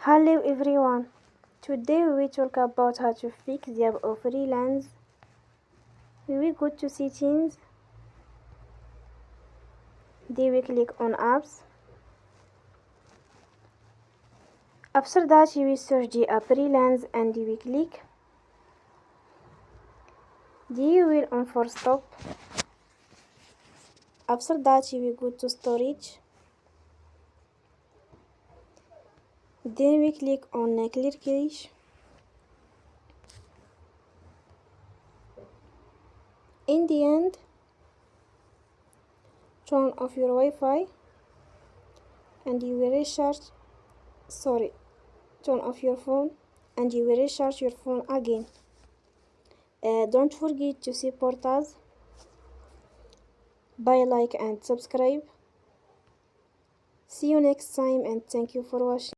Hello everyone. Today we will talk about how to fix the app of Relens. We will go to settings. Then we click on apps. After that you will search the app Relens and you will click. Then you will on force stop. After that you will go to storage. Then we click on clear cache. In the end, turn off your Wi-Fi and you will turn off your phone and you will recharge your phone again. Don't forget to support us by like and subscribe. See you next time and thank you for watching.